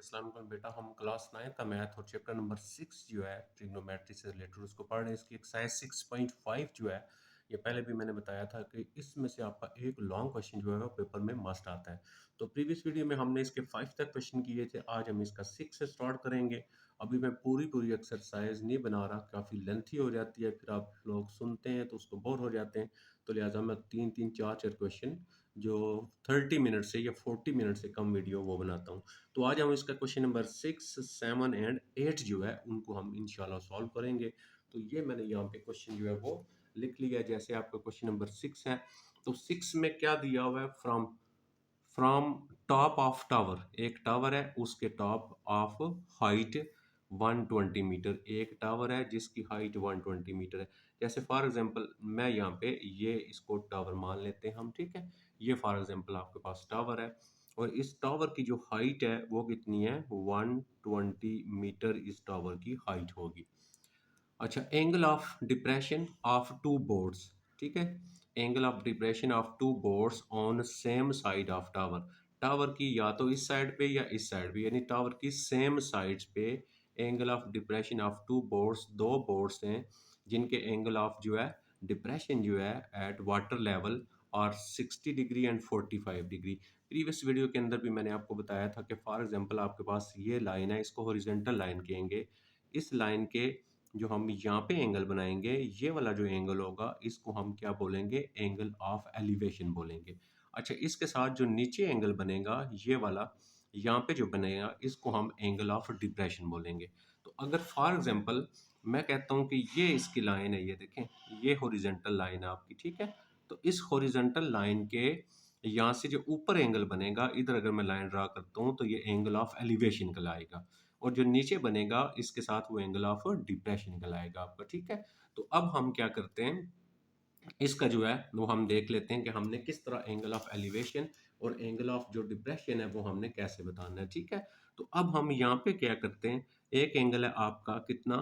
अस्सलाम वालेकुम बेटा। हम क्लास 9 का मैथ और चैप्टर नंबर 6 जो है ट्रिग्नोमेट्री से रिलेटेड उसको पढ़ रहे हैं। इसकी एक्सरसाइज 6.5 जो है, ये पहले भी मैंने बताया था कि इसमें से आपका एक लॉन्ग क्वेश्चन जो है वो पेपर में मस्ट आता है। तो प्रीवियस वीडियो में हमने इसके 5 तक क्वेश्चन किए थे, आज हम इसका 6 से स्टार्ट करेंगे। अभी मैं पूरी एक्सरसाइज नहीं बना रहा, काफ़ी लेंथी हो जाती है, फिर आप लोग सुनते हैं तो उसको बोर हो जाते हैं। तो लिहाजा मैं 3-3, 4-4 क्वेश्चन जो 30 मिनट से या 40 मिनट से कम वीडियो वो बनाता हूँ। तो आज हम इसका क्वेश्चन नंबर 6, 7 एंड 8 जो है उनको हम इंशाल्लाह सॉल्व करेंगे। तो ये मैंने यहाँ पे क्वेश्चन जो है वो लिख लिया है। जैसे आपका क्वेश्चन नंबर 6 है, तो 6 में क्या दिया हुआ है, from from top of tower, एक टावर है उसके टॉप ऑफ हाइट 120 मीटर, एक टावर है जिसकी हाइट 120 मीटर है। जैसे फॉर एग्जांपल मैं यहाँ पे ये इसको टावर मान लेते हैं हम, ठीक है। ये फॉर एग्जांपल आपके पास टावर है और इस टावर की जो हाइट है वो कितनी है, 120 मीटर इस टावर की हाइट होगी। अच्छा, angle of depression of two boards, ठीक है। Angle of depression of two boards on same side of tower, tower की या तो इस साइड पे या इस साइड पे, यानी टावर की सेम साइड्स पे angle of depression of two boards, दो बोर्ड्स हैं जिनके एंगल ऑफ जो है डिप्रेशन जो है एट वाटर लेवल और 60 degree and 45 degree. Previous video के अंदर भी मैंने आपको बताया था कि फॉर एग्जांपल आपके पास ये लाइन है, इसको हॉरिजॉन्टल लाइन कहेंगे। इस लाइन के जो हम यहाँ पे एंगल बनाएंगे, ये वाला जो एंगल होगा इसको हम क्या बोलेंगे, एंगल ऑफ एलिवेशन बोलेंगे। अच्छा, इसके साथ जो नीचे एंगल बनेगा ये वाला, यहाँ पे जो बनेगा इसको हम एंगल ऑफ डिप्रेशन बोलेंगे। तो अगर फॉर एग्जांपल मैं कहता हूँ कि ये इसकी लाइन है, ये देखें, ये हॉरिजॉन्टल लाइन है आपकी, ठीक है। तो इस हॉरिजॉन्टल लाइन के यहाँ से जो ऊपर एंगल बनेगा, इधर अगर मैं लाइन ड्रा करता हूँ तो ये एंगल ऑफ एलिवेशन कहलाएगा, और जो नीचे बनेगा इसके साथ वो एंगल ऑफ डिप्रेशन कहलाएगा आपका, ठीक है। तो अब हम क्या करते हैं, इसका जो है वो हम देख लेते हैं कि हमने किस तरह एंगल ऑफ एलिवेशन और एंगल ऑफ जो डिप्रेशन है वो हमने कैसे बताना है, ठीक है। तो अब हम यहाँ पे क्या करते हैं, एक एंगल है आपका कितना,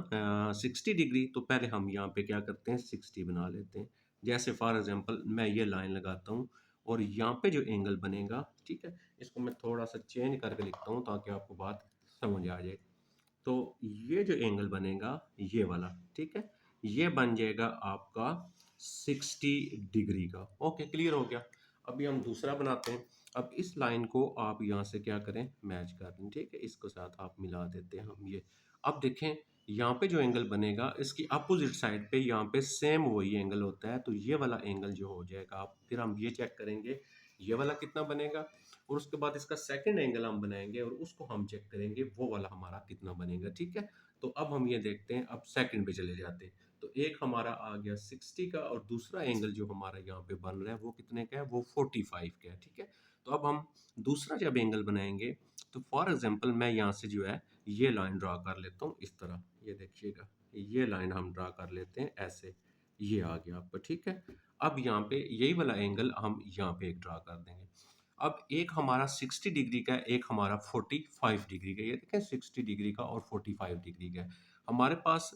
60 डिग्री। तो पहले हम यहाँ पे क्या करते हैं, 60 बना लेते हैं। जैसे फॉर एग्जांपल मैं ये लाइन लगाता हूँ और यहाँ पे जो एंगल बनेगा, ठीक है, इसको मैं थोड़ा सा चेंज करके लिखता हूँ ताकि आपको बात समझ आ जाए। तो ये जो एंगल बनेगा ये वाला, ठीक है, ये बन जाएगा आपका 60 डिग्री का। ओके, क्लियर हो गया। अभी हम दूसरा बनाते हैं। अब इस लाइन को आप यहाँ से क्या करें, मैच कर लें, ठीक है, इसको साथ आप मिला देते हैं हम ये। अब देखें यहाँ पे जो एंगल बनेगा इसकी अपोजिट साइड पे यहाँ पे सेम वही एंगल होता है, तो ये वाला एंगल जो हो जाएगा, आप फिर हम ये चेक करेंगे ये वाला कितना बनेगा, और उसके बाद इसका सेकंड एंगल हम बनाएंगे और उसको हम चेक करेंगे वो वाला हमारा कितना बनेगा, ठीक है। तो अब हम ये देखते हैं, अब सेकंड पे चले जाते हैं। तो एक हमारा आ गया 60 का और दूसरा एंगल जो हमारा यहाँ पे बन रहा है वो कितने का है, वो 45 का है, ठीक है। तो अब हम दूसरा जब एंगल बनाएंगे तो फॉर एग्जांपल मैं यहाँ से जो है ये लाइन ड्रा कर लेता हूँ इस तरह, ये देखिएगा, ये लाइन हम ड्रा कर लेते हैं ऐसे, ये आ गया आपका, ठीक है। अब यहाँ पे यही वाला एंगल हम यहाँ पे एक ड्रा कर देंगे। अब एक हमारा 60 डिग्री का है, एक हमारा 45 डिग्री का, ये देखें 60 डिग्री का और 45 डिग्री का है हमारे पास।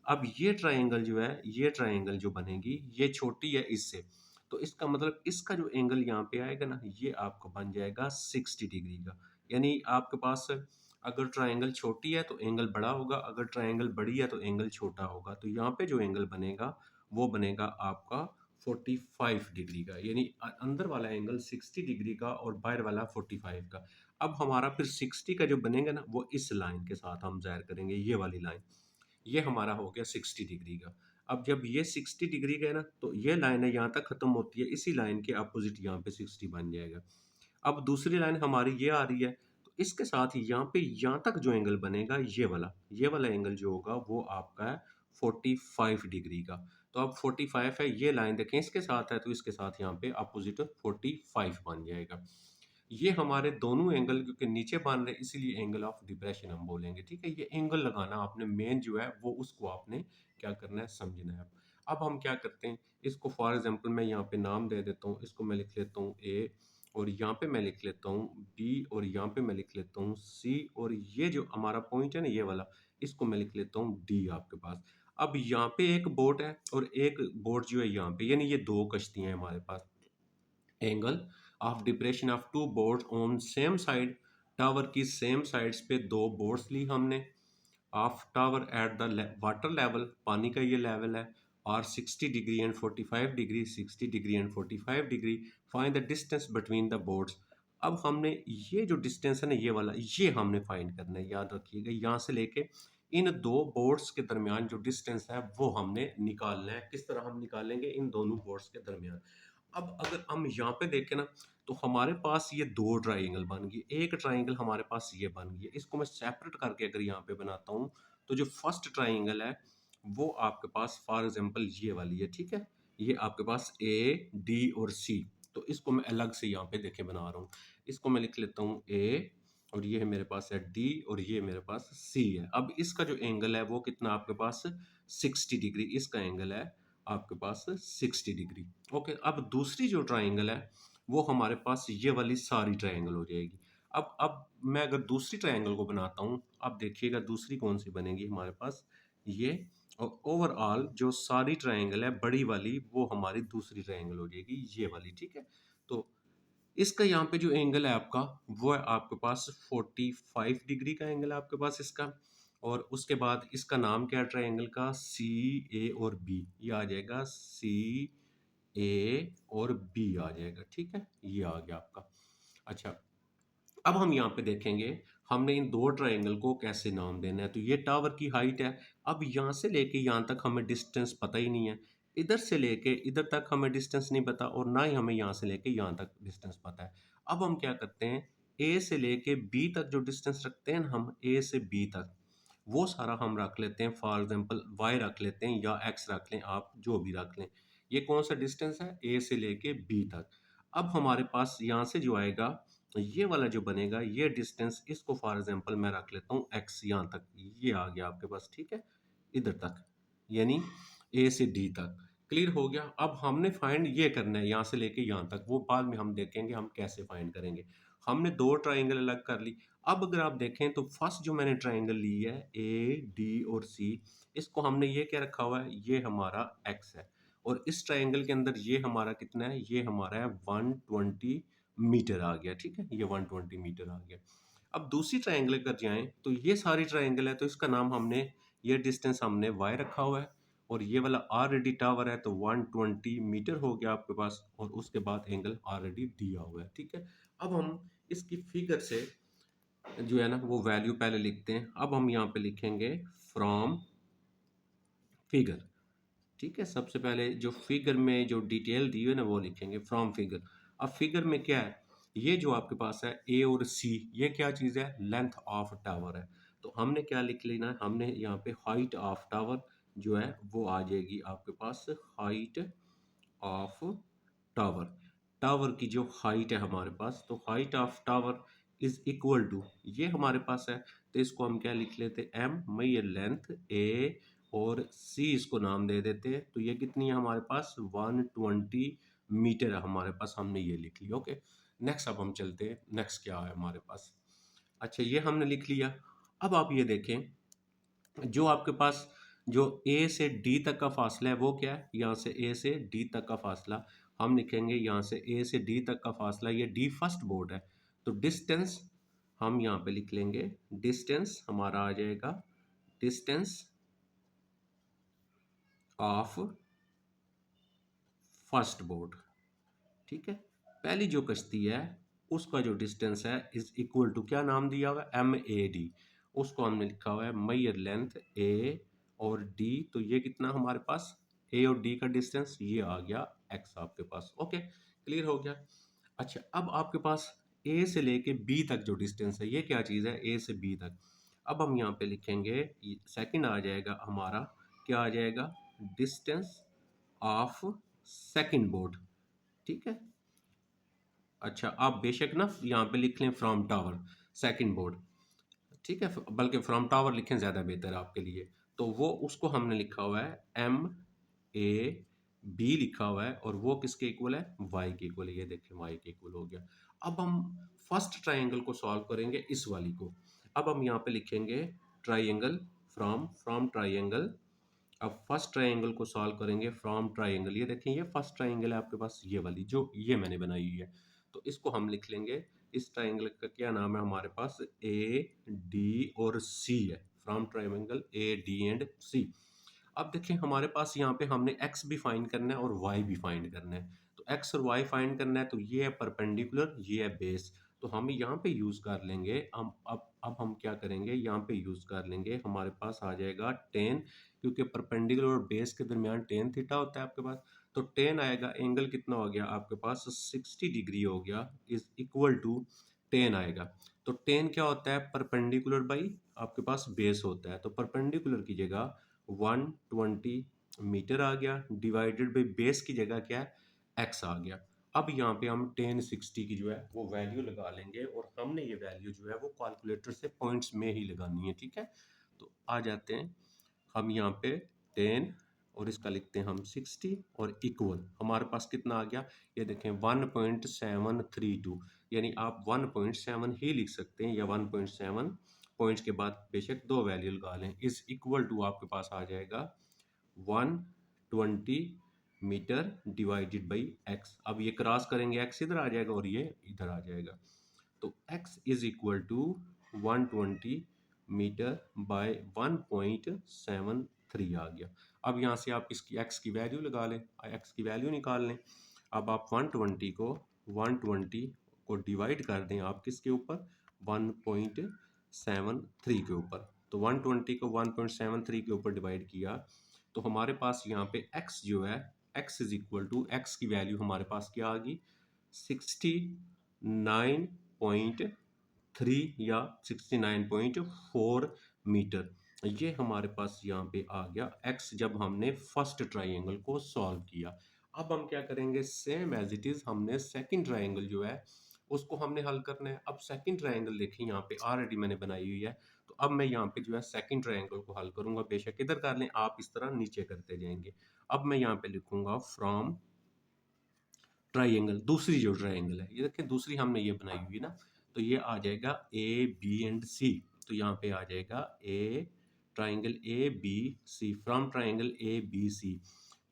अब ये ट्रायंगल जो है, ये ट्रायंगल जो बनेगी ये छोटी है इससे, तो इसका मतलब इसका जो एंगल यहाँ पे आएगा ना, ये आपका बन जाएगा 60 डिग्री का। यानी आपके पास अगर ट्रायंगल छोटी है तो एंगल बड़ा होगा, अगर ट्रायंगल बड़ी है तो एंगल छोटा होगा। तो यहाँ पे जो एंगल बनेगा वो बनेगा आपका 45 डिग्री का, यानी अंदर वाला एंगल 60 डिग्री का और बाहर वाला 45 का। अब हमारा फिर 60 का जो बनेगा ना वो इस लाइन के साथ हम ज़ाहिर करेंगे, ये वाली लाइन, ये हमारा हो गया 60 डिग्री का। अब जब ये 60 डिग्री का है ना, तो ये लाइन है यहाँ तक खत्म होती है, इसी लाइन के अपोजिट यहाँ पे 60 बन जाएगा। अब दूसरी लाइन हमारी ये आ रही है, तो इसके साथ यहाँ पे यहाँ तक जो एंगल बनेगा ये वाला एंगल जो होगा वो आपका है 45 डिग्री का। तो अब 45 है, ये लाइन देखें इसके साथ है तो इसके साथ यहाँ पे अपोजिट 45 बन जाएगा। ये हमारे दोनों एंगल क्योंकि नीचे बन रहे इसीलिए एंगल ऑफ डिप्रेशन हम बोलेंगे, ठीक है। ये एंगल लगाना आपने मेन जो है वो उसको आपने क्या करना है, समझना है। अब हम क्या करते हैं, इसको फॉर एग्जांपल मैं यहाँ पे नाम दे देता हूँ, इसको मैं लिख लेता हूँ ए, और यहाँ पे मैं लिख लेता हूँ बी, और यहाँ पे मैं लिख लेता हूँ सी, और ये जो हमारा पॉइंट है ना ये वाला, इसको मैं लिख लेता हूँ डी आपके पास। अब यहाँ पे एक बोट है और एक बोट जो है यहाँ पे, यानी ये दो कश्तियाँ हैं हमारे पास। Angle of depression of two boards on same side tower की सेम साइड्स पे दो बोर्ड्स ली हमने। Of tower at the water level, पानी का ये लेवल है, और 60 degree and 45 degree, 60 degree and 45 degree. Find the distance between the boards. अब हमने ये जो डिस्टेंस है ना, ये वाला, ये हमने फाइंड करना है। याद रखिएगा, यहाँ से लेके इन दो बोर्ड्स के दरमियान जो डिस्टेंस है वो हमने निकालना है। किस तरह हम निकालेंगे? इन दोनों बोर्ड्स के दरमियान। अब अगर हम यहाँ पे देखें ना, तो हमारे पास ये दो ट्राइंगल बन गए। एक ट्राइंगल हमारे पास ये बन गया। इसको मैं सेपरेट करके अगर यहाँ पे बनाता हूँ, तो जो फर्स्ट ट्राइंगल है वो आपके पास फॉर एग्जांपल ये वाली है, ठीक है। ये आपके पास ए, डी और सी। तो इसको मैं अलग से यहाँ पे देखे बना रहा हूँ। इसको मैं लिख लेता हूँ ए, और ये है मेरे पास है डी, और ये मेरे पास सी है। अब इसका जो एंगल है वो कितना आपके पास 60 डिग्री। इसका एंगल है आपके पास 60 डिग्री। ओके, अब दूसरी जो ट्राइंगल है वो हमारे पास ये वाली सारी ट्राइंगल हो जाएगी। अब मैं अगर दूसरी ट्राइंगल को बनाता हूँ, अब देखिएगा दूसरी कौन सी बनेगी हमारे पास, ये। और ओवरऑल जो सारी ट्राइंगल है बड़ी वाली, वो हमारी दूसरी ट्राइंगल हो जाएगी, ये वाली, ठीक है। तो इसका यहाँ पे जो एंगल है आपका, वो है आपके पास 45 डिग्री का एंगल है आपके पास इसका। और उसके बाद इसका नाम क्या है ट्राइंगल का? सी, ए और बी। ये आ जाएगा सी, ए और बी आ जाएगा, ठीक है। ये आ गया आपका। अच्छा, अब हम यहाँ पे देखेंगे हमने इन दो ट्रायंगल को कैसे नाम देना है। तो ये टावर की हाइट है। अब यहाँ से लेके यहाँ तक हमें डिस्टेंस पता ही नहीं है। इधर से लेके इधर तक हमें डिस्टेंस नहीं पता, और ना ही हमें यहाँ से लेके यहाँ तक डिस्टेंस पता है। अब हम क्या करते हैं, ए से लेके बी तक जो डिस्टेंस रखते हैं ना, हम ए से बी तक वो सारा हम रख लेते हैं। फॉर एग्जांपल वाई रख लेते हैं या एक्स रख लें, आप जो भी रख लें। ये कौन सा डिस्टेंस है? ए से लेके बी तक। अब हमारे पास यहाँ से जो आएगा, ये वाला जो बनेगा, ये डिस्टेंस, इसको फॉर एग्जांपल मैं रख लेता हूँ एक्स, यहाँ तक ये आ गया आपके पास, ठीक है। इधर तक, यानी ए से डी तक। क्लियर हो गया। अब हमने फाइंड ये करना है यहाँ से लेके यहाँ तक, वो बाद में हम देखेंगे हम कैसे फाइंड करेंगे। हमने दो ट्राइंगल अलग कर ली। अब अगर आप देखें तो फर्स्ट जो मैंने ट्राइंगल ली है ए, डी और सी, इसको हमने ये क्या रखा हुआ है, ये हमारा एक्स है। और इस ट्राइंगल के अंदर ये हमारा कितना है, ये हमारा है 120 मीटर आ गया, ठीक है। ये 120 मीटर आ गया। अब दूसरी ट्राइंगल कर जाएं तो ये सारी ट्राइंगल है, तो इसका नाम हमने, ये डिस्टेंस हमने वाई रखा हुआ है। और ये वाला ऑलरेडी टावर है, तो 120 मीटर हो गया आपके पास, और उसके बाद एंगल ऑलरेडी दिया हुआ है, ठीक है। अब हम इसकी फिगर से जो है ना वो वैल्यू पहले लिखते हैं। अब हम यहाँ पे लिखेंगे फ्रॉम फिगर, ठीक है। सबसे पहले जो फिगर में जो डिटेल दी हुई है ना वो लिखेंगे फ्रॉम फिगर। अब फिगर में क्या है, ये जो आपके पास है ए और सी, ये क्या चीज़ है? लेंथ ऑफ टावर है। तो हमने क्या लिख लेना है, हमने यहाँ पे हाइट ऑफ टावर जो है वो आ जाएगी आपके पास, हाइट ऑफ टावर। टावर की जो हाइट है हमारे पास, तो height of tower is equal to, ये हमारे पास है, तो इसको हम क्या लिख लेते हैं, एम। मैं ये लेंथ ए और सी इसको नाम दे देते हैं। तो ये कितनी है हमारे पास? 120 मीटर है हमारे पास, हमने ये लिख लिया। ओके, नेक्स्ट अब हम चलते हैं, नेक्स्ट क्या है हमारे पास। अच्छा, ये हमने लिख लिया। अब आप ये देखें, जो आपके पास जो ए से डी तक का फासला है वो क्या है? यहाँ से ए से डी तक का फासला हम लिखेंगे, यहाँ से ए से डी तक का फासला, ये डी फर्स्ट बोर्ड है। तो डिस्टेंस हम यहाँ पे लिख लेंगे, डिस्टेंस हमारा आ जाएगा, डिस्टेंस ऑफ फर्स्ट बोर्ड, ठीक है। पहली जो कश्ती है उसका जो डिस्टेंस है इज इक्वल टू, क्या नाम दिया हुआ है? M A D. उसको हमने लिखा हुआ है मैयर लेंथ ए और डी। तो ये कितना हमारे पास, ए और डी का डिस्टेंस, ये आ गया एक्स आपके पास। ओके, क्लियर हो गया। अच्छा, अब आपके पास ए से लेके बी तक जो डिस्टेंस है, ये क्या चीज़ है? ए से बी तक। अब हम यहाँ पे लिखेंगे, सेकंड आ जाएगा हमारा, क्या आ जाएगा? डिस्टेंस ऑफ सेकंड बोर्ड, ठीक है। अच्छा, आप बेशक ना यहाँ पे लिख लें फ्रॉम टावर सेकंड बोर्ड, ठीक है, बल्कि फ्रॉम टावर लिखें, ज़्यादा बेहतर है आपके लिए। तो वो उसको हमने लिखा हुआ है एम ए बी लिखा हुआ है, और वो किसके इक्वल है? वाई के इक्वल है। ये देखें वाई के इक्वल हो गया। अब हम फर्स्ट ट्राइंगल को सॉल्व करेंगे, इस वाली को। अब हम यहाँ पे लिखेंगे ट्राइंगल फ्रॉम, फ्रॉम ट्राइंगल। अब फर्स्ट ट्राइंगल को सॉल्व करेंगे फ्रॉम ट्राइंगल। ये देखें, ये फर्स्ट ट्राइंगल है आपके पास, ये वाली जो ये मैंने बनाई हुई है। तो इसको हम लिख लेंगे, इस ट्राइंगल का क्या नाम है हमारे पास, ए डी और सी है, from triangle A D and C. अब देखें हमारे पास यहाँ पे हमने x भी फाइंड करना है और y भी फाइंड करना है। तो x और y फाइंड करना है तो ये है परपेंडिकुलर, ये है बेस। तो हम यहाँ पे यूज़ कर लेंगे, हम अब हम क्या करेंगे, यहाँ पे यूज़ कर लेंगे, हमारे पास आ जाएगा 10, क्योंकि परपेंडिकुलर और बेस के दरमियान टेन थीटा होता है आपके पास। तो 10 आएगा, एंगल कितना हो गया आपके पास, 60 डिग्री हो गया, इज इक्वल टू 10 आएगा। तो 10 क्या होता है, परपेंडिकुलर बाई आपके पास बेस होता है। तो परपेंडिकुलर की जगह 120 मीटर आ गया, डिवाइडेड बाई बेस की जगह क्या है, x आ गया। अब यहाँ पे हम 1060 की जो है वो वैल्यू लगा लेंगे, और हमने ये वैल्यू जो है वो कैलकुलेटर से पॉइंट्स में ही लगानी है, ठीक है। तो आ जाते हैं हम यहाँ पे 10 और इसका लिखते हैं हम 60 और इक्वल, हमारे पास कितना आ गया, ये देखें 1.732, यानी आप 1.7 ही लिख सकते हैं या 1.7 पॉइंट्स के बाद बेशक दो वैल्यू लगा लें, इज इक्वल टू आपके पास आ जाएगा 120 मीटर डिवाइडेड बाई x। अब ये क्रॉस करेंगे, x इधर आ जाएगा और ये इधर आ जाएगा। तो x is equal to 120 metre by 1.73 आ गया। अब यहाँ से आप इसकी x की वैल्यू लगा लें, x की वैल्यू निकाल लें। अब आप 120 को डिवाइड कर दें आप किसके ऊपर, 1.73 के ऊपर। तो 120 को 1.73 के ऊपर डिवाइड किया तो हमारे पास यहाँ पे x जो है, x is equal to, x की वैल्यू हमारे पास क्या आ गई, 69.3 या 69.4 मीटर। ये हमारे पास यहाँ पे आ गया x, जब हमने फर्स्ट ट्राइंगल को सॉल्व किया। अब हम क्या करेंगे, सेम एज इट इज हमने सेकंड ट्राइंगल जो है उसको हमने हल करना है। अब सेकंड ट्राइंगल देखिए यहाँ पे ऑलरेडी मैंने बनाई हुई है, तो अब मैं यहाँ पे जो है सेकंड ट्राइंगल को हल करूंगा, बेशक इधर कर लें आप, इस तरह नीचे करते जाएंगे। अब मैं यहाँ पे लिखूंगा फ्रॉम ट्राइंगल, दूसरी जो ट्राइंगल है ये देखिए, दूसरी हमने ये बनाई हुई है ना, तो ये आ जाएगा ए बी एंड सी। तो यहाँ पे आ जाएगा A, triangle A B C, from triangle A B C.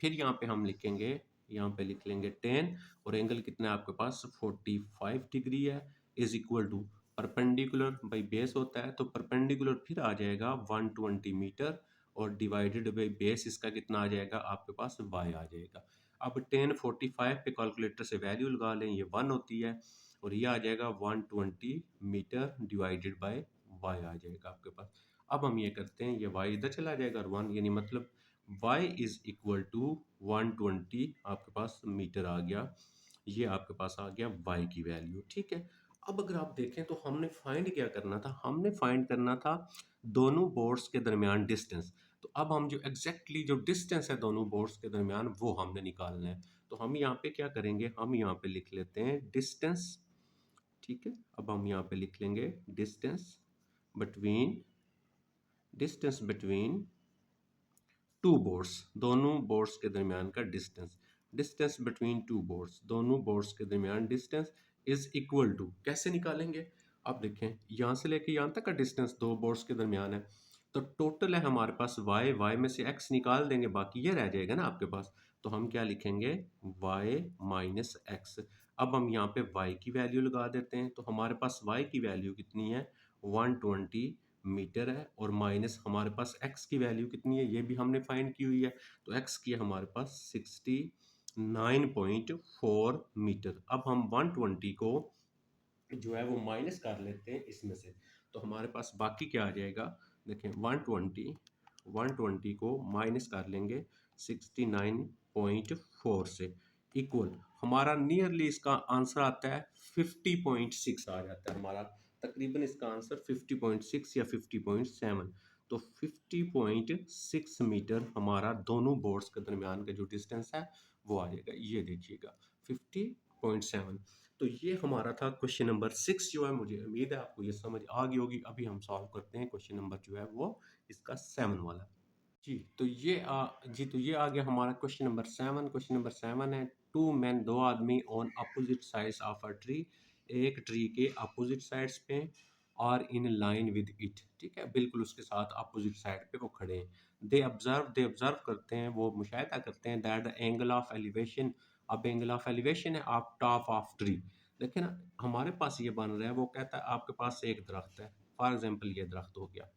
फिर यहाँ पे हम लिखेंगे, यहाँ पे लिख लेंगे 10, और एंगल कितना है आपके पास, 45 डिग्री है, is equal to perpendicular by base होता है, तो परपेंडिकुलर फिर आ जाएगा 120 मीटर, और डिवाइडेड बाई बेस इसका कितना आ जाएगा आपके पास, y आ जाएगा। अब 1045 पे कैलकुलेटर से वैल्यू लगा लें, ये 1 होती है, और ये आ जाएगा 120 मीटर डिवाइडेड बाय y आ जाएगा आपके पास। अब हम ये करते हैं, ये y इधर चला जाएगा और 1, यानी मतलब y इज इक्वल टू 120 आपके पास मीटर आ गया, ये आपके पास आ गया y की वैल्यू, ठीक है। अब अगर आप देखें तो हमने फाइंड क्या करना था, हमने फाइंड करना था दोनों बोर्ड्स के दरमियान डिस्टेंस। तो अब हम जो एग्जैक्टली जो डिस्टेंस है दोनों बोर्ड्स के दरमियान वो हमने निकालना है। तो हम यहाँ पे क्या करेंगे, हम यहाँ पे लिख लेते हैं डिस्टेंस, ठीक है। अब हम यहाँ पे लिख लेंगे distance between, distance between to boards, दोनों बोर्ड्स के दरमियान का distance, distance between to boards, दोनों बोर्ड्स के दरमियान डिस्टेंस इज इक्वल टू, कैसे निकालेंगे, आप देखें यहाँ से लेके यहाँ तक का डिस्टेंस दो बोर्ड्स के दरमियान है, तो टोटल है हमारे पास y में से x निकाल देंगे, बाकी ये रह जाएगा ना आपके पास। तो हम क्या लिखेंगे, y माइनस एक्स। अब हम यहाँ पे y की वैल्यू लगा देते हैं, तो हमारे पास y की वैल्यू कितनी है, 120 मीटर है, और माइनस हमारे पास x की वैल्यू कितनी है, ये भी हमने फाइंड की हुई है। तो x की है हमारे पास 69.4 मीटर। अब हम 120 को जो है वो माइनस कर लेते हैं इसमें से, तो हमारे पास बाकी क्या आ जाएगा, देखें 120 को माइनस कर लेंगे 69.4 से, इक्वल हमारा नियरली इसका आंसर आता है 50.6 आ जाता है हमारा, तकरीबन इसका आंसर 50.6 या 50.7। तो 50.6 मीटर हमारा दोनों बोर्ड्स के दरमियान का जो डिस्टेंस है वो आ जाएगा, ये देखिएगा 50.7। तो ये हमारा था क्वेश्चन नंबर 6 जो है, मुझे उम्मीद है आपको ये समझ आ गई होगी। अभी हम सॉल्व करते हैं क्वेश्चन नंबर जो है वो इसका 7 वाला। जी तो ये आ गया हमारा क्वेश्चन नंबर 7। क्वेश्चन नंबर 7 है, टू मैन, दो आदमी on opposite sides of a tree, एक ट्री के अपोजिट साइड्स पे और इन लाइन विद इट, ठीक है, बिल्कुल उसके साथ अपोजिट साइड पे वो खड़े हैं। दे ऑब्जर्व करते हैं, वो मुशाहिदा करते हैं that the angle of elevation, अब एंगल ऑफ एलिवेशन है आप टॉप ऑफ ट्री, देखिए ना, हमारे पास ये बन रहा है, वो कहता है आपके पास एक दरख्त है, फॉर एग्जाम्पल ये दरख्त हो गया,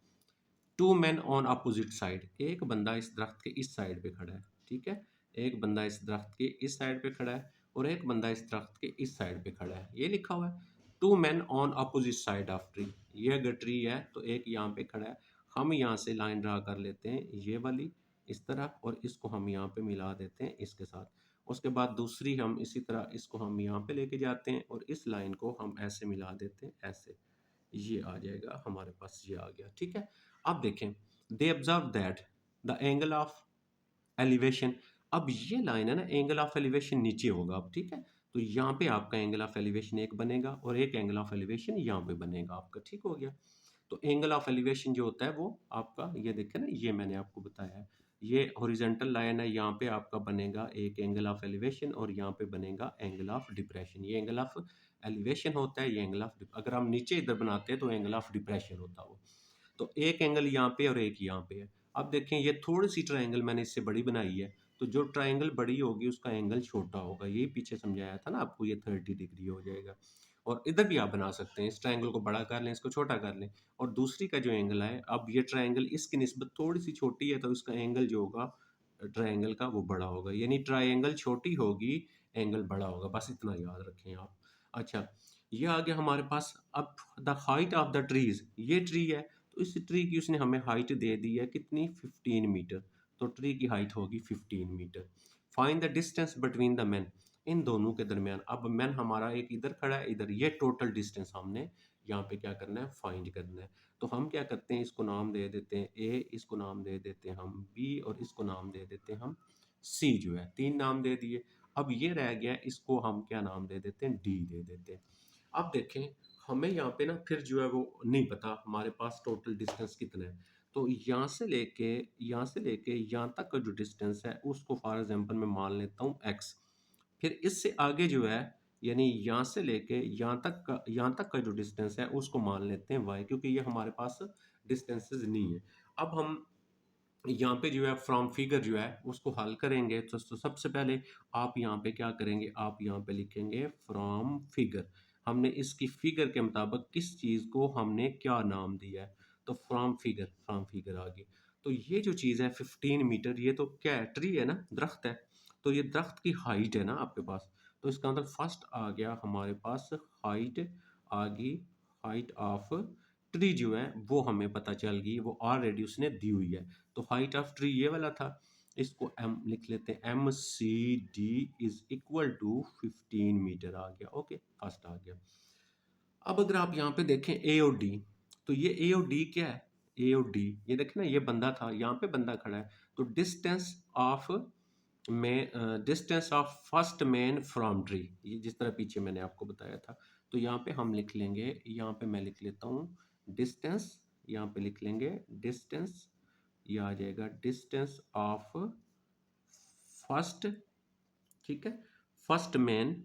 two man on opposite side, एक बंदा इस दरख्त के इस साइड पे खड़ा है, ठीक है, एक बंदा इस दरख्त के इस साइड पे खड़ा है और एक बंदा इस दरख्त के इस साइड पे खड़ा है, ये लिखा हुआ है। Two man on opposite side of tree, ये अगर ट्री है तो एक यहाँ पे खड़ा है, हम यहाँ से लाइन ड्रा कर लेते हैं ये वाली इस तरह, और इसको हम यहाँ पे मिला देते हैं इसके साथ। उसके बाद दूसरी हम इसी तरह इसको हम यहाँ पे लेके जाते हैं और इस लाइन को हम ऐसे मिला देते हैं ऐसे, ये आ जाएगा हमारे पास, ये आ गया, ठीक है। अब देखें, they observe that the angle of elevation, अब ये लाइन है ना, एंगल ऑफ एलिवेशन नीचे होगा अब, ठीक है, तो यहाँ पे आपका एंगल ऑफ एलिवेशन एक बनेगा और एक एंगल ऑफ एलिवेशन यहाँ पे बनेगा आपका, ठीक हो गया। तो एंगल ऑफ एलिवेशन जो होता है वो आपका, ये देखें ना, ये मैंने आपको बताया है, ये हॉरिजॉन्टल लाइन है, यहाँ पे आपका बनेगा एक एंगल ऑफ एलिवेशन और यहाँ पे बनेगा एंगल ऑफ डिप्रेशन, ये एंगल ऑफ एलिवेशन होता है, ये एंगल ऑफ, अगर हम नीचे इधर बनाते हैं तो एंगल ऑफ डिप्रेशन होता है वो। तो एक एंगल यहाँ पे और एक यहाँ पे है। अब देखें, ये थोड़ी सी ट्रायंगल मैंने इससे बड़ी बनाई है, तो जो ट्रायंगल बड़ी होगी उसका एंगल छोटा होगा, यही पीछे समझाया था ना आपको, ये 30 डिग्री हो जाएगा। और इधर भी आप बना सकते हैं, इस ट्रायंगल को बड़ा कर लें, इसको छोटा कर लें, और दूसरी का जो एंगल है, अब ये ट्रायंगल इसकी निस्बत थोड़ी सी छोटी है तो इसका एंगल जो होगा ट्रायंगल का वो बड़ा होगा, यानी ट्रायंगल छोटी होगी एंगल बड़ा होगा, बस इतना याद रखें आप। अच्छा, ये आ गया हमारे पास। अब the height of the trees, ये ट्री है तो इस ट्री की उसने हमें हाइट दे दी है कितनी, 15 मीटर, तो ट्री की हाइट होगी 15 metre. Find the distance between the man, इन दोनों के दरमियान, अब मैन हमारा एक इधर खड़ा है इधर, ये टोटल डिस्टेंस हमने यहाँ पे क्या करना है, फाइंड करना है। तो हम क्या करते हैं, इसको नाम दे देते हैं ए, इसको नाम दे देते हैं हम बी, और इसको नाम दे देते हैं हम सी, जो है तीन नाम दे दिए। अब ये रह गया, इसको हम क्या नाम दे देते हैं, डी दे देते हैं। अब देखें, हमें यहाँ पे ना फिर जो है वो नहीं पता हमारे पास टोटल डिस्टेंस कितना है, तो यहाँ से लेके यहाँ तक का जो डिस्टेंस है उसको फॉर एग्जांपल मैं मान लेता हूँ x, फिर इससे आगे जो है, यानी यहाँ से लेके यहाँ तक का जो डिस्टेंस है उसको मान लेते हैं y, क्योंकि ये हमारे पास डिस्टेंसेस नहीं है। अब हम यहाँ पे जो है फ्रॉम फिगर जो है उसको हल करेंगे, तो सबसे पहले आप यहाँ पे क्या करेंगे, आप यहाँ पे लिखेंगे फ्रॉम फिगर, हमने इसकी फिगर के मुताबिक किस चीज़ को हमने क्या नाम दिया है, तो फ्रॉम फिगर आ गई। तो ये जो चीज़ है 15 मीटर, ये तो क्या है, ट्री है ना, दरख्त है, तो ये दरख्त की हाइट है ना आपके पास, तो इसका मतलब फर्स्ट आ गया हमारे पास हाइट आ गई, हाइट ऑफ ट्री जो है वो हमें पता चल गई, वो ऑलरेडी उसने दी हुई है। तो हाइट ऑफ ट्री ये वाला था, इसको एम लिख लेते हैं, M C D is equal to 15 metre आ गया, ओके, फर्स्ट आ गया। अब अगर आप यहाँ पे देखें ए और डी, तो ये ए और डी क्या है, ए और डी, ये देखें ना, ये बंदा था, यहाँ पे बंदा खड़ा है, तो distance of first man from tree, ये जिस तरह पीछे मैंने आपको बताया था, तो यहाँ पे हम लिख लेंगे, यहाँ पे मैं लिख लेता हूँ डिस्टेंस, यहाँ पे लिख लेंगे डिस्टेंस, ये आ जाएगा डिस्टेंस ऑफ फर्स्ट, ठीक है, फर्स्ट मैन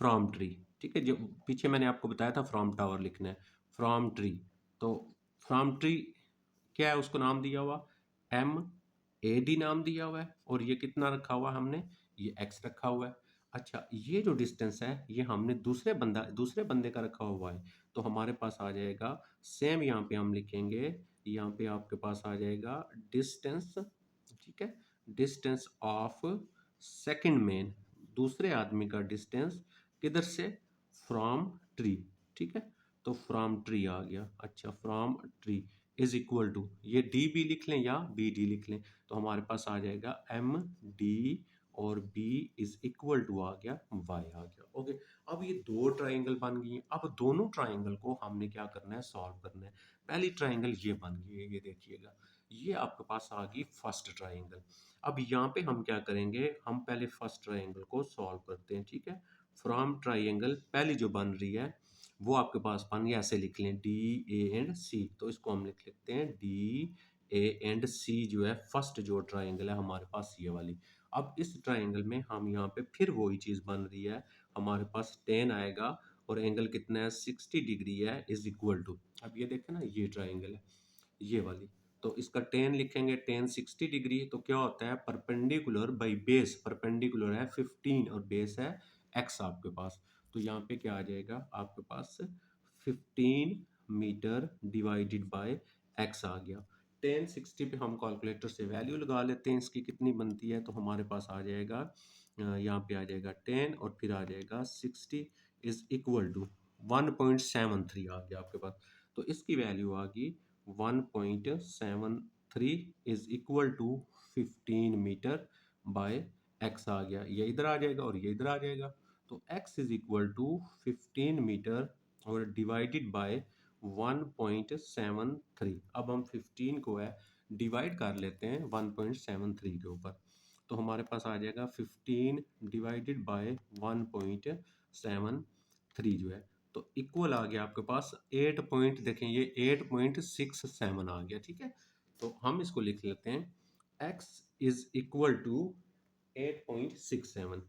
फ्रॉम ट्री, ठीक है, जो पीछे मैंने आपको बताया था फ्रॉम टावर लिखना है, फ्रॉम ट्री, तो फ्रॉम ट्री क्या है, उसको नाम दिया हुआ एम ए डी नाम दिया हुआ है, और ये कितना रखा हुआ है हमने, ये एक्स रखा हुआ है। अच्छा, ये जो डिस्टेंस है ये हमने दूसरे बंदे का रखा हुआ है, तो हमारे पास आ जाएगा सेम, यहाँ पे हम लिखेंगे, यहाँ पे आपके पास आ जाएगा डिस्टेंस, ठीक है, डिस्टेंस ऑफ सेकंड मैन, दूसरे आदमी का डिस्टेंस किधर से, फ्रॉम ट्री, ठीक है, तो फ्रॉम ट्री आ गया। अच्छा, from tree is equal to, ये डी बी लिख लें या बी डी लिख लें, तो हमारे पास आ जाएगा एम डी और बी इज इक्वल टू आ गया वाई आ गया, ओके। अब ये दो ट्राइंगल बन गई हैं, अब दोनों ट्राइंगल को हमने क्या करना है, सॉल्व करना है। पहली ट्राइंगल ये बन गई है, ये देखिएगा, ये आपके पास आ गई फर्स्ट ट्राइंगल। अब यहाँ पे हम क्या करेंगे, हम पहले फर्स्ट ट्राइंगल को सॉल्व करते हैं, ठीक है। फ्रॉम ट्राइंगल पहली जो बन रही है वो आपके पास बन गया, ऐसे लिख लें डी ए एंड सी, तो इसको हम लिख लेते हैं डी ए एंड सी, जो है फर्स्ट जो ट्राइंगल है हमारे पास ये वाली। अब इस ट्राइंगल में हम यहाँ पे फिर वही चीज़ बन रही है, हमारे पास 10 आएगा और एंगल कितना है, 60 डिग्री है, इज इक्वल टू, अब ये देखें ना, ये ट्राइंगल है ये वाली, तो इसका टेन लिखेंगे, टेन 60 डिग्री, तो क्या होता है, परपेंडिकुलर बाई बेस, परपेंडिकुलर है 15 और बेस है एक्स आपके पास, तो यहाँ पे क्या आ जाएगा आपके पास 15 मीटर डिवाइडेड बाय एक्स आ गया। 1060 पे हम कैलकुलेटर से वैल्यू लगा लेते हैं इसकी कितनी बनती है, तो हमारे पास आ जाएगा यहाँ पे आ जाएगा 10 और फिर आ जाएगा 60 इज इक्वल टू 1.73 आ गया आपके पास। तो इसकी वैल्यू आ गई 1.73 is equal to 15 metre by x आ गया, ये इधर आ जाएगा और ये इधर आ जाएगा। तो x is equal to 15 metre और डिवाइडेड बाय 1.73। अब हम 15 को है डिवाइड कर लेते हैं 1.73 के ऊपर, तो हमारे पास आ जाएगा 15 डिवाइडेड बाय 1.73 जो है, तो इक्वल आ गया आपके पास 8 पॉइंट, देखें ये 8.67 आ गया। ठीक है, तो हम इसको लिख लेते हैं x इज इक्वल टू 8.67,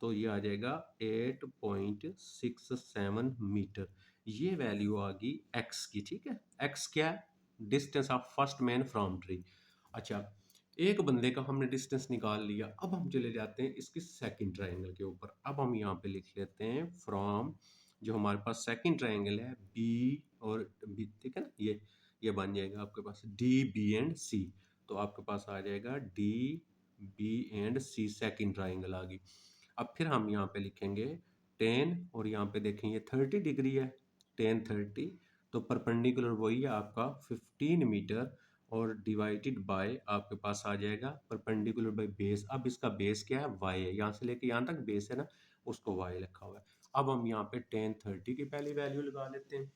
तो ये आ जाएगा 8.67 मीटर, ये वैल्यू आ गई x की। ठीक है, x क्या है, distance of first man from tree. अच्छा, एक बंदे का हमने डिस्टेंस निकाल लिया, अब हम चले जाते हैं इसकी सेकंड ट्रायंगल के ऊपर। अब हम यहाँ पे लिख लेते हैं फ्रॉम, जो हमारे पास सेकंड ट्रायंगल है बी और बी, ठीक है ना, ये बन जाएगा आपके पास डी बी एंड सी, तो आपके पास आ जाएगा D B and C, second triangle आ गई। अब फिर हम यहाँ पे लिखेंगे 10 और यहाँ पे देखें ये 30 डिग्री है, 10 30, तो परपेंडिकुलर वही है आपका 15 मीटर और डिवाइडेड बाय आपके पास आ जाएगा परपेंडिकुलर बाय बेस। अब इसका बेस क्या है, y है, यहाँ से लेके यहाँ तक बेस है ना, उसको y लिखा हुआ है। अब हम यहाँ पे 10 30 की पहली वैल्यू लगा लेते हैं,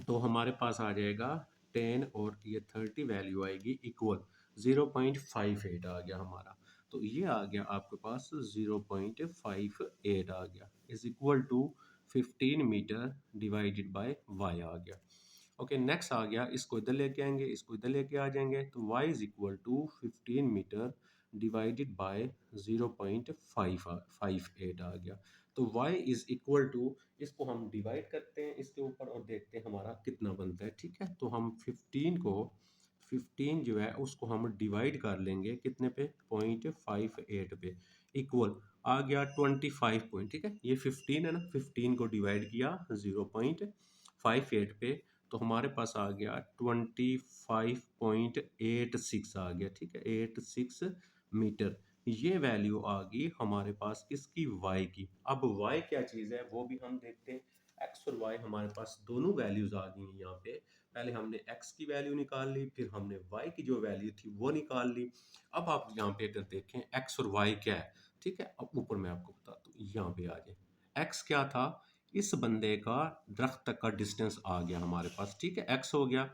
तो हमारे पास आ जाएगा 10 और ये 30 वैल्यू आएगी इक्वल 0.58 आ गया हमारा, तो ये आ गया आपके पास 0.58 आ गया is equal to 15 metre divided by y आ गया। ओके, नेक्स्ट आ गया, इसको इधर लेके आएंगे, इसको इधर लेके आ जाएंगे, तो y is equal to 15 metre divided by 0.58 आ गया। तो y इज इक्वल टू, इसको हम डिवाइड करते हैं इसके ऊपर और देखते हैं हमारा कितना बनता है। ठीक है, तो हम 15 जो है उसको हम डिवाइड कर लेंगे कितने पे, 0.58 पे, इक्वल आ गया 25 पॉइंट। ठीक है, ये 15 है ना, 15 को डिवाइड किया 0.58 पे, तो हमारे पास आ गया 25.86 आ गया। ठीक है, 86 मीटर, ये वैल्यू आ गई हमारे पास किसकी, y की। अब y क्या चीज़ है वो भी हम देखते हैं, x और y हमारे पास दोनों वैल्यूज आ गई हैं यहाँ पे। पहले हमने x की वैल्यू निकाल ली, फिर हमने y की जो वैल्यू थी वो निकाल ली। अब आप यहाँ पे अगर देखें x और y क्या है, ठीक है, अब ऊपर मैं आपको बताता हूँ, यहाँ पे आ जाए, x क्या था, इस बंदे का दरख्त तक का डिस्टेंस आ गया हमारे पास। ठीक है, x हो गया,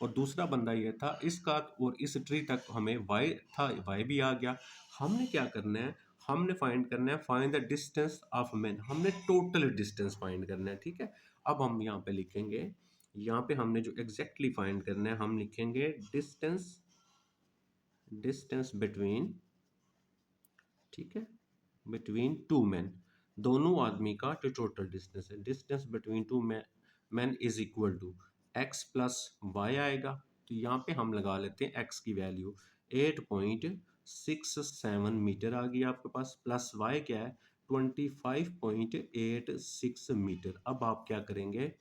और दूसरा बंदा ये था इसका, और इस ट्री तक हमें y था, y भी आ गया। हमने क्या करना है, हमने फाइंड करना है, find the distance of man, हमने टोटल डिस्टेंस फाइंड करना है। ठीक है, अब हम यहाँ पे लिखेंगे, यहाँ पे हमने जो एग्जैक्टली फाइंड करना है हम लिखेंगे डिस्टेंस बिटवीन, ठीक है, बिटवीन टू मैन, दोनों आदमी का जो टोटल डिस्टेंस है, distance between two man is equal to X plus Y आएगा। तो यहाँ पे हम लगा लेते हैं एक्स की वैल्यू 8.67 मीटर आ गई आपके पास, प्लस वाई क्या है 25.86 मीटर। अब आप क्या करेंगे,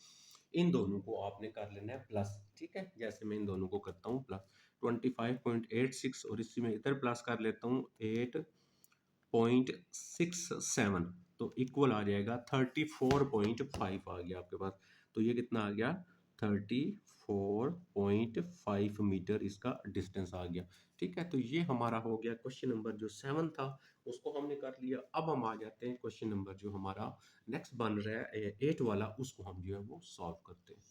इन दोनों को आपने कर लेना है प्लस। ठीक है, जैसे मैं इन दोनों को करता हूँ प्लस 25.86 और इसी में इधर प्लस कर लेता हूँ 8.67, तो इक्वल आ जाएगा 34.5 आ गया आपके पास। तो ये कितना आ गया, 34.5 मीटर इसका डिस्टेंस आ गया। ठीक है, तो ये हमारा हो गया क्वेश्चन नंबर जो 7 था, उसको हमने कर लिया। अब हम आ जाते हैं क्वेश्चन नंबर जो हमारा नेक्स्ट बन रहा है 8 वाला, उसको हम जो है वो सॉल्व करते हैं।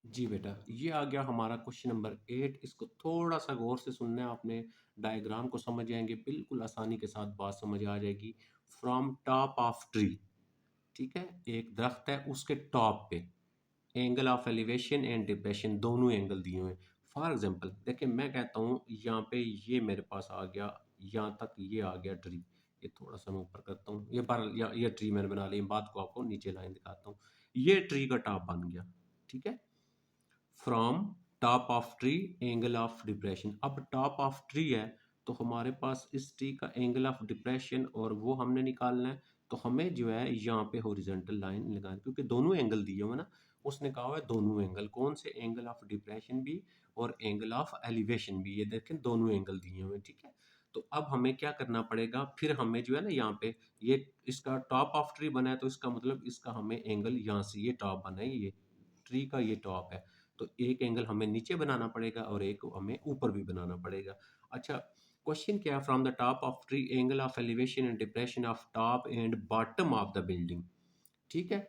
जी बेटा, ये आ गया हमारा क्वेश्चन नंबर 8, इसको थोड़ा सा गौर से सुनना है आपने, डायग्राम को समझ जाएंगे, बिल्कुल आसानी के साथ बात समझ आ जाएगी। फ्रॉम टॉप ऑफ ट्री, ठीक है, एक दरख्त है उसके टॉप पे, angle of elevation and depression दोनों एंगल दिए हुए हैं। फॉर एग्जांपल देखिए, मैं कहता हूँ यहाँ पे ये मेरे पास आ गया, यहाँ तक ये आ गया ट्री, ये थोड़ा सा मैं ऊपर करता हूँ, ये पर ये ट्री मैंने बना ली, बात को आपको नीचे लाइन दिखाता हूँ, ये ट्री का टॉप बन गया। ठीक है, from top of tree angle of depression, अब टॉप ऑफ ट्री है तो हमारे पास इस ट्री का एंगल ऑफ डिप्रेशन और वो हमने निकालना है तो हमें जो है यहाँ पे हॉरिजॉन्टल लाइन लगानी, क्योंकि दोनों एंगल दिए हुए ना, उसने कहा हुआ है दोनों एंगल, कौन से, एंगल ऑफ डिप्रेशन भी और एंगल ऑफ एलिवेशन भी, ये देखें दोनों एंगल दिए हुए हैं, ठीक है। तो अब हमें क्या करना पड़ेगा, फिर हमें जो है ना यहाँ पे ये इसका टॉप ऑफ ट्री बना है, तो इसका मतलब इसका हमें एंगल यहाँ से ये टॉप बना है, ये ट्री का ये टॉप है, तो एक एंगल हमें नीचे बनाना पड़ेगा और एक हमें ऊपर भी बनाना पड़ेगा। अच्छा, क्वेश्चन क्या, from the top of tree angle of elevation and depression of top and bottom of the building, ठीक है,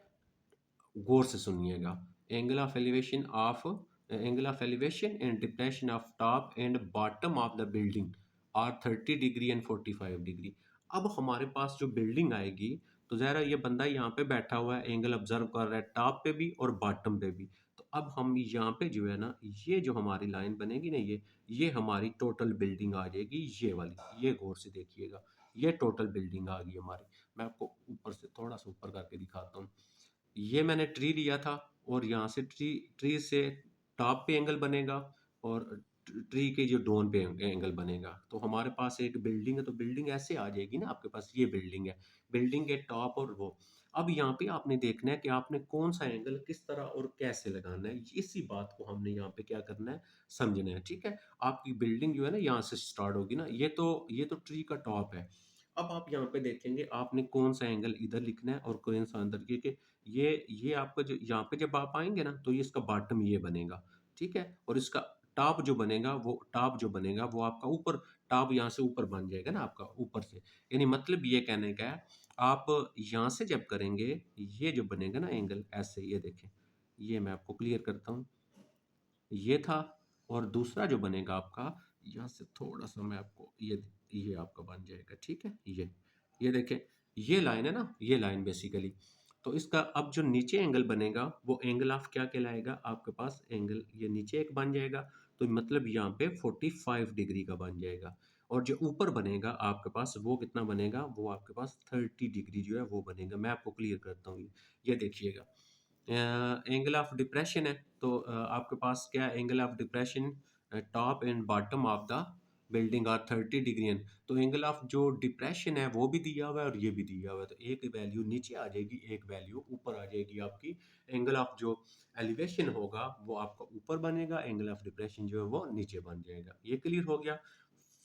गौर से सुनिएगा। Angle of elevation of angle of elevation and depression of top and bottom of the building are 30 degree and 45 degree. अब हमारे पास जो building आएगी, तो ज़रा ये बंदा यहाँ पे बैठा हुआ है, एंगल ऑब्जर्व कर रहा है टॉप पे भी और बॉटम पे भी। तो अब हम यहाँ पे जो है ना, ये जो हमारी लाइन बनेगी ना, ये हमारी टोटल बिल्डिंग आ जाएगी, ये वाली, ये गौर से देखिएगा, ये टोटल बिल्डिंग आ गई हमारी। मैं आपको ऊपर से थोड़ा सा ऊपर करके दिखाता हूँ। ये मैंने ट्री लिया था, और यहाँ से ट्री ट्री से टॉप पे एंगल बनेगा, और ट्री के जो डोन पे एंगल बनेगा, तो हमारे पास एक बिल्डिंग है, तो बिल्डिंग ऐसे आ जाएगी ना आपके पास, ये बिल्डिंग है, बिल्डिंग के टॉप और वो। अब यहाँ पे आपने देखना है कि आपने कौन सा एंगल किस तरह और कैसे लगाना है, इसी बात को हमने यहाँ पे क्या करना है, समझना है, ठीक है। आपकी बिल्डिंग जो है ना यहाँ से स्टार्ट होगी ना, ये तो ट्री का टॉप है। अब आप यहाँ पे देखेंगे आपने कौन सा एंगल इधर लिखना है और कौन सा अंदर, क्योंकि ये आपका जो यहाँ पे जब आप आएंगे ना, तो ये इसका बॉटम ये बनेगा, ठीक है, और इसका टॉप जो बनेगा वो आपका ऊपर, टॉप यहाँ से ऊपर बन जाएगा ना आपका ऊपर से। यानी मतलब ये कहने का है, आप यहाँ से जब करेंगे, ये जो बनेगा ना एंगल ऐसे, ये देखें, ये मैं आपको क्लियर करता हूँ, ये था, और दूसरा जो बनेगा आपका, यहाँ से थोड़ा सा मैं आपको ये आपका बन जाएगा, ठीक है, ये देखें, ये लाइन है ना, ये लाइन बेसिकली। तो इसका अब जो नीचे एंगल बनेगा, वो एंगल ऑफ क्या कहलाएगा, आपके पास एंगल ये नीचे एक बन जाएगा, तो मतलब यहाँ पे 45 डिग्री का बन जाएगा। और जो ऊपर बनेगा आपके पास, वो कितना बनेगा, वो आपके पास 30 डिग्री जो है वो बनेगा। मैं आपको क्लियर करता हूँ, ये देखिएगा, एंगल ऑफ डिप्रेशन है, तो आपके पास क्या, angle of depression top and bottom of the building are 30 degree and. तो एंगल ऑफ जो डिप्रेशन है वो भी दिया हुआ है और ये भी दिया हुआ है, तो एक वैल्यू नीचे आ जाएगी, एक वैल्यू ऊपर आ जाएगी आपकी। एंगल ऑफ जो एलिवेशन होगा वो आपका ऊपर बनेगा, एंगल ऑफ डिप्रेशन जो है वो नीचे बन जाएगा। ये क्लियर हो गया।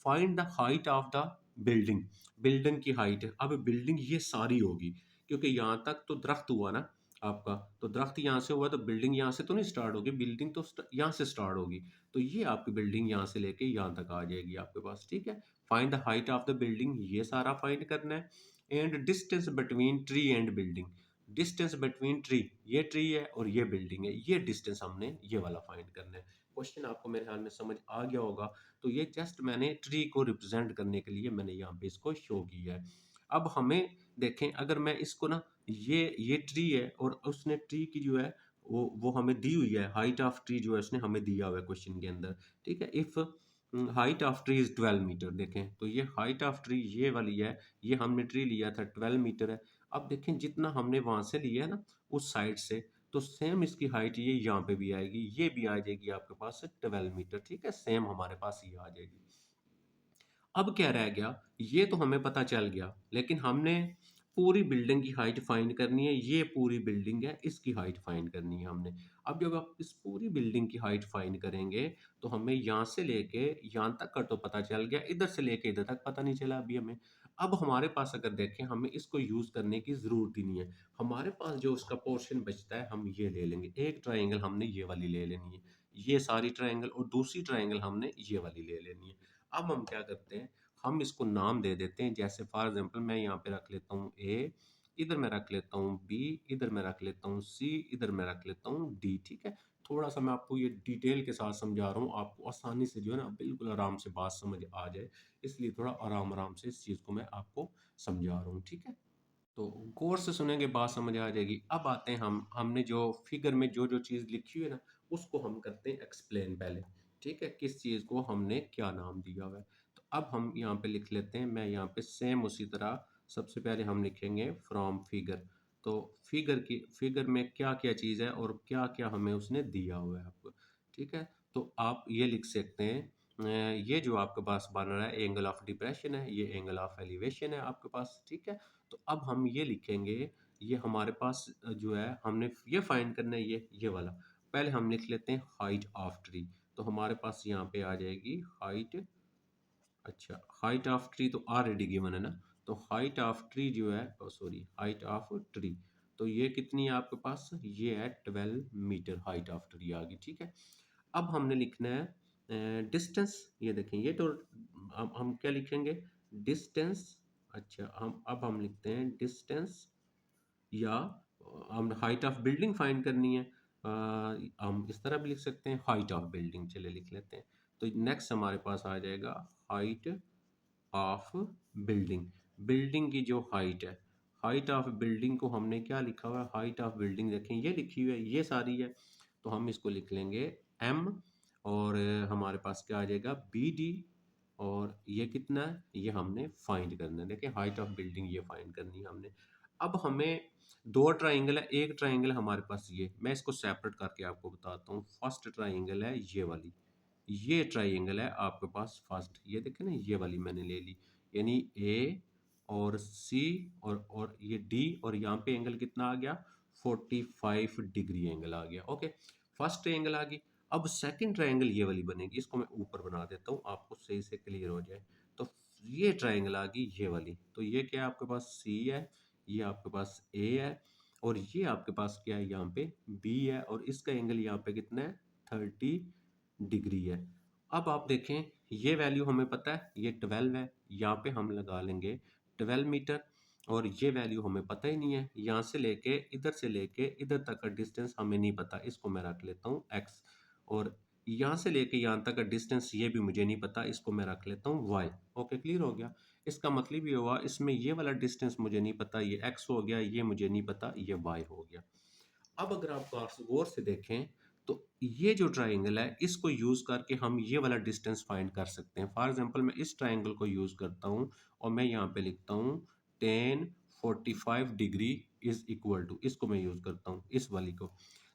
Find the height of the building, building की हाइट, अब बिल्डिंग ये सारी होगी, क्योंकि यहाँ तक तो दरख्त हुआ ना आपका, तो दरख्त यहाँ से हुआ, तो बिल्डिंग यहाँ से तो नहीं स्टार्ट होगी, बिल्डिंग तो यहाँ से स्टार्ट होगी, तो ये आपकी बिल्डिंग यहाँ से लेके यहाँ तक आ जाएगी आपके पास, ठीक है। Find the height of the building, ये सारा फाइंड करना है। And distance between tree and building, distance between tree, ये ट्री है और ये बिल्डिंग है, ये डिस्टेंस हमने ये वाला फाइंड करना है। क्वेश्चन आपको मेरे ख्याल में समझ आ गया होगा। तो ये जस्ट मैंने ट्री को रिप्रेजेंट करने के लिए मैंने यहाँ पे इसको शो किया है। अब हमें देखें, अगर मैं इसको ना, ये ट्री है और उसने ट्री की जो है वो हमें दी हुई है, हाइट ऑफ ट्री जो है उसने हमें दिया हुआ है क्वेश्चन के अंदर, ठीक है। If height of tree is 12 metre, देखें तो ये हाइट ऑफ ट्री ये वाली है, ये हमने ट्री लिया था 12 मीटर है। अब देखें जितना हमने वहां से लिया है ना, उस साइड से, तो सेम इसकी हाइट ये यहाँ पे भी आएगी, ये भी आ जाएगी आपके पास 12 मीटर, ठीक है, सेम हमारे पास ये आ जाएगी। अब क्या रह गया, ये तो हमें पता चल गया, लेकिन हमने पूरी बिल्डिंग की हाइट फाइंड करनी है, ये पूरी बिल्डिंग है, इसकी हाइट फाइंड करनी है हमने। अब जब आप इस पूरी बिल्डिंग की हाइट फाइंड करेंगे, तो हमें यहाँ से लेके यहाँ तक का तो पता चल गया, इधर से लेके इधर तक पता नहीं चला अभी हमें। अब हमारे पास अगर देखें, हमें इसको यूज करने की जरूरत ही नहीं है, हमारे पास जो उसका पोर्शन बचता है हम ये ले लेंगे, एक ट्राइंगल हमने ये वाली ले लेनी है, ये सारी ट्राइंगल, और दूसरी ट्राइंगल हमने ये वाली ले लेनी है। अब हम क्या करते हैं, हम इसको नाम दे देते हैं, जैसे फॉर एग्जांपल मैं यहाँ पे रख लेता हूँ ए, इधर मैं रख लेता हूँ बी, इधर मैं रख लेता हूँ सी, इधर मैं रख लेता हूँ डी, ठीक है। थोड़ा सा मैं आपको ये डिटेल के साथ समझा रहा हूँ, आपको आसानी से जो है ना बिल्कुल आराम से बात समझ आ जाए, इसलिए थोड़ा आराम आराम से इस चीज़ को मैं आपको समझा रहा हूँ, ठीक है। तो गौर से सुनेंगे बात समझ आ जाएगी। अब आते हैं हमने जो फिगर में जो जो चीज़ लिखी हुई है ना, उसको हम करते हैं एक्सप्लेन पहले, ठीक है, किस चीज़ को हमने क्या नाम दिया हुआ है। तो अब हम यहाँ पे लिख लेते हैं, मैं यहाँ पे सेम उसी तरह सबसे पहले हम लिखेंगे फ्रॉम फिगर। तो फिगर में क्या क्या चीज़ है और क्या क्या हमें उसने दिया हुआ है आपको, ठीक है। तो आप ये लिख सकते हैं, ये जो आपके पास बन रहा है एंगल ऑफ डिप्रेशन है, ये एंगल ऑफ एलिवेशन है आपके पास, ठीक है। तो अब हम ये लिखेंगे, ये हमारे पास जो है हमने ये फाइंड करना है, ये वाला। पहले हम लिख लेते हैं हाइट ऑफ ट्री। तो हमारे पास यहाँ पे आ जाएगी हाइट, अच्छा हाइट ऑफ ट्री तो ऑलरेडी गिवन है ना, तो हाइट ऑफ ट्री जो है, सॉरी हाइट ऑफ ट्री, तो ये कितनी है आपके पास, ये है 12 मीटर हाइट ऑफ ट्री आ गई, ठीक है। अब हमने लिखना है डिस्टेंस, ये देखें ये तो हम क्या लिखेंगे, डिस्टेंस, अच्छा हम लिखते हैं डिस्टेंस, या हम हाइट ऑफ बिल्डिंग फाइंड करनी है, हम इस तरह भी लिख सकते हैं हाइट ऑफ बिल्डिंग, चले लिख लेते हैं। तो नेक्स्ट हमारे पास आ जाएगा हाइट ऑफ बिल्डिंग, बिल्डिंग की जो हाइट है, हाइट ऑफ बिल्डिंग को हमने क्या लिखा हुआ है, हाइट ऑफ बिल्डिंग देखें ये लिखी हुई है, ये सारी है, तो हम इसको लिख लेंगे एम, और हमारे पास क्या आ जाएगा बी डी, और ये कितना है, ये हमने फाइंड करना है, देखिए हाइट ऑफ बिल्डिंग ये फाइंड करनी है हमने। अब हमें दो ट्राइंगल है, एक ट्राइंगल हमारे पास ये, मैं इसको सेपरेट करके आपको बताता हूँ। फर्स्ट ट्राइंगल है ये वाली, ये ट्राइंगल है आपके पास फर्स्ट, ये देखें ना ये वाली मैंने ले ली, यानी ए और सी और ये डी, और यहाँ पे एंगल कितना आ गया, 45 डिग्री एंगल आ गया, ओके। फर्स्ट ट्रायंगल आ गई। अब सेकंड ट्रायंगल ये वाली बनेगी, इसको मैं ऊपर बना देता हूँ आपको सही से क्लियर हो जाए। तो ये ट्रायंगल आ गई ये वाली, तो ये क्या है आपके पास सी है, ये आपके पास ए है, और ये आपके पास क्या है यहाँ पे बी है, और इसका एंगल यहाँ पे कितना है 30 डिग्री है। अब आप देखें ये वैल्यू हमें पता है, ये 12 है, यहाँ पे हम लगा लेंगे 12 मीटर, और ये वैल्यू हमें पता ही नहीं है, यहाँ से लेके इधर तक का डिस्टेंस हमें नहीं पता, इसको मैं रख लेता हूँ x, और यहाँ से लेके यहाँ तक का डिस्टेंस ये भी मुझे नहीं पता, इसको मैं रख लेता हूँ y। ओके क्लियर हो गया। इसका मतलब ये हुआ इसमें ये वाला डिस्टेंस मुझे नहीं पता, ये x हो गया, ये मुझे नहीं पता, ये y हो गया। अब अगर आप गौर से देखें तो ये जो ट्राइंगल है इसको यूज करके हम ये वाला डिस्टेंस फाइंड कर सकते हैं। फॉर एग्जांपल मैं इस ट्राइंगल को यूज करता हूँ, और मैं यहाँ पे लिखता हूँ 1045 डिग्री इज इक्वल टू, इसको मैं यूज करता हूँ इस वाली को,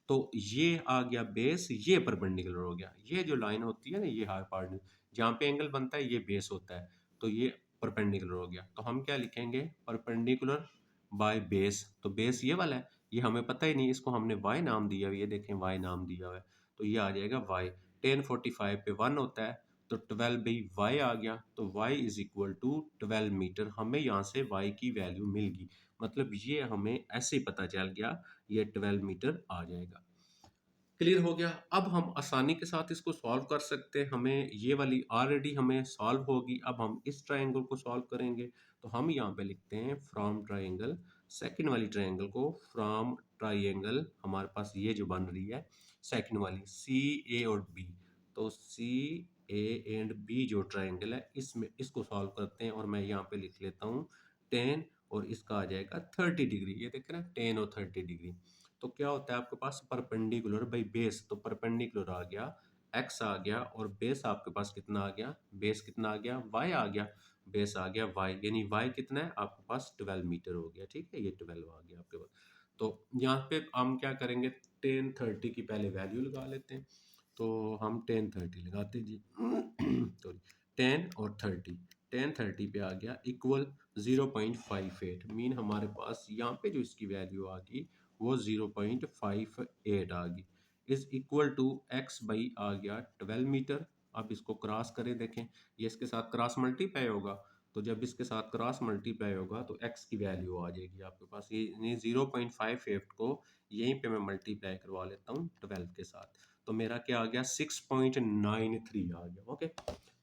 तो ये आ गया बेस, ये परपेंडिकुलर हो गया, ये जो लाइन होती है ना ये हाइपोटेन्यूज, जहाँ पे एंगल बनता है ये बेस होता है, तो ये परपेंडिकुलर हो गया। तो हम क्या लिखेंगे, परपेंडिकुलर बाय बेस, तो बेस ये वाला है, ये हमें पता ही नहीं, इसको हमने y नाम दिया हुआ है, ये देखें y नाम दिया हुआ है, तो ये आ जाएगा y। 1045 पे 1 होता है, तो 12 बाई y आ गया, तो y is equal to 12 metre, हमें यहाँ से y की वैल्यू मिल गई, मतलब ये हमें ऐसे ही पता चल गया, ये 12 मीटर आ जाएगा। क्लियर हो गया। अब हम आसानी के साथ इसको सॉल्व कर सकते हैं, हमें ये वाली ऑलरेडी हमें सॉल्व होगी, अब हम इस ट्रायंगल को सॉल्व करेंगे। तो हम यहाँ पे लिखते हैं फ्रॉम ट्रायंगल, सेकंड वाली ट्रायंगल को फ्रॉम ट्रायंगल, हमारे पास ये जो बन रही है सेकंड वाली सी ए और बी, तो सी ए एंड बी जो ट्रायंगल है इसमें इसको सॉल्व करते हैं, और मैं यहाँ पे लिख लेता हूँ 10, और इसका आ जाएगा 30 डिग्री, ये देख रहे हैं 10 और 30 डिग्री। तो क्या होता है आपके पास परपेंडिकुलर बाई बेस, तो परपेंडिकुलर आ गया x आ गया, और बेस आपके पास कितना आ गया, बेस कितना आ गया y आ गया, बेस आ गया y, यानी y कितना है आपके पास 12 मीटर हो गया, ठीक है, ये 12 आ गया आपके पास। तो यहाँ पे हम क्या करेंगे, 1030 की पहले वैल्यू लगा लेते हैं, तो हम 1030 लगाते जी सॉरी 10 और 30, 1030 पे आ गया इक्वल 0.58, मीन हमारे पास यहाँ पे जो इसकी वैल्यू आ गई वो 0.58 आ गई, is equal to x by आ गया 12 मीटर। अब इसको क्रॉस करें, देखें ये इसके साथ क्रॉस मल्टीप्लाई होगा, तो जब इसके साथ क्रॉस मल्टीप्लाई होगा तो x की वैल्यू आ जाएगी आपके पास, ये 0.58 को यहीं पे मैं मल्टीप्लाई करवा लेता हूँ 12 के साथ, तो मेरा क्या आ गया 6.93 आ गया, ओके।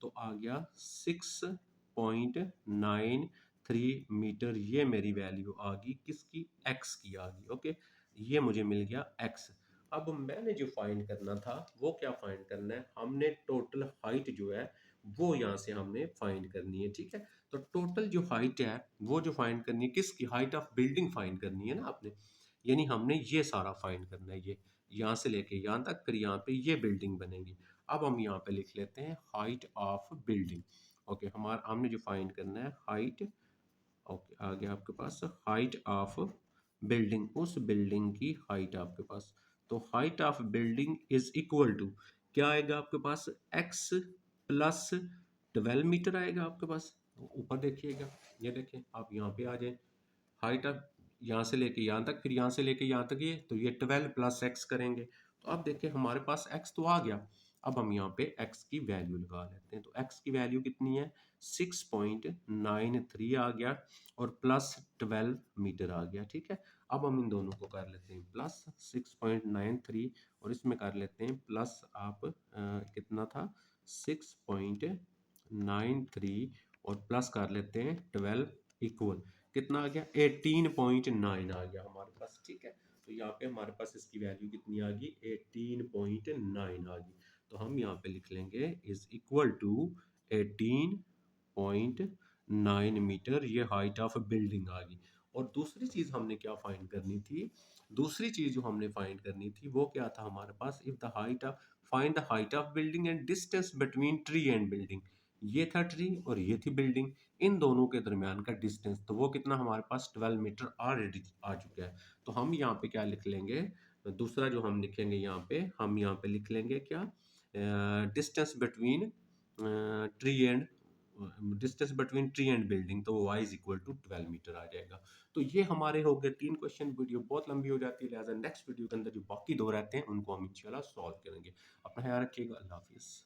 तो आ गया 6.93 मीटर, ये मेरी वैल्यू आ गई किसकी, x की आ गई, ओके। ये मुझे मिल गया x। अब मैंने जो फाइंड करना था वो क्या फाइंड करना है, हमने टोटल हाइट जो है वो यहाँ से हमने फाइंड करनी है, ठीक है। तो टोटल जो हाइट है वो जो फाइंड करनी है किसकी, हाइट ऑफ बिल्डिंग फाइंड करनी है ना आपने, यानी हमने ये सारा फाइंड करना है, ये यहाँ से लेके यहाँ तक, फिर यहाँ पे ये बिल्डिंग बनेगी। अब हम यहाँ पे लिख लेते हैं हाइट ऑफ बिल्डिंग, ओके। हमारा हमने जो फाइंड करना है हाइट, ओके आ गया आपके पास हाइट ऑफ बिल्डिंग, उस बिल्डिंग की हाइट आपके पास, तो height of building is equal to क्या आएगा आपके पास x प्लस 12 मीटर आएगा आपके पास। तो ऊपर देखिएगा, ये देखें आप यहाँ पे आ जाए, हाइट अब यहाँ से लेके यहाँ तक, फिर यहाँ से लेके यहाँ तक, ये तो ये 12 प्लस एक्स करेंगे। तो अब देखिए हमारे पास एक्स तो आ गया। अब हम यहाँ पे एक्स की वैल्यू लगा लेते हैं। तो एक्स की वैल्यू कितनी है, 6.93 आ गया और प्लस 12 मीटर आ गया। ठीक है, अब हम इन दोनों को कर लेते हैं प्लस 6.93 और इसमें कर लेते हैं प्लस आप कितना था 6.93 और प्लस कर लेते हैं 12 इक्वल कितना आ गया 18.9 आ गया हमारे पास। ठीक है, तो यहाँ पे हमारे पास इसकी वैल्यू कितनी आ गई 18.9 आ गई। तो हम यहाँ पे लिख लेंगे इज इक्वल टू 18.9 मीटर, ये हाइट ऑफ बिल्डिंग आ गई। और दूसरी चीज हमने क्या फाइंड करनी थी, दूसरी चीज जो हमने फाइंड करनी थी वो क्या था हमारे पास, if the height of find the height of building and distance between tree and building. ये था ट्री और ये थी बिल्डिंग, इन दोनों के दरमियान का डिस्टेंस, तो वो कितना हमारे पास 12 मीटर ऑलरेडी आ चुका है। तो हम यहाँ पे क्या लिख लेंगे, दूसरा जो हम लिखेंगे यहाँ पे, हम यहाँ पे लिख लेंगे क्या, distance between tree and distance between tree and building, तो y is equal to 12 metre आ जाएगा। तो ये हमारे हो गए 3 क्वेश्चन। वीडियो बहुत लंबी हो जाती है, लिहाजा नेक्स्ट वीडियो के अंदर जो बाकी 2 रहते हैं उनको हम इंशाल्लाह सॉल्व करेंगे। अपना ख्याल रखिएगा, अल्लाह हाफिज़।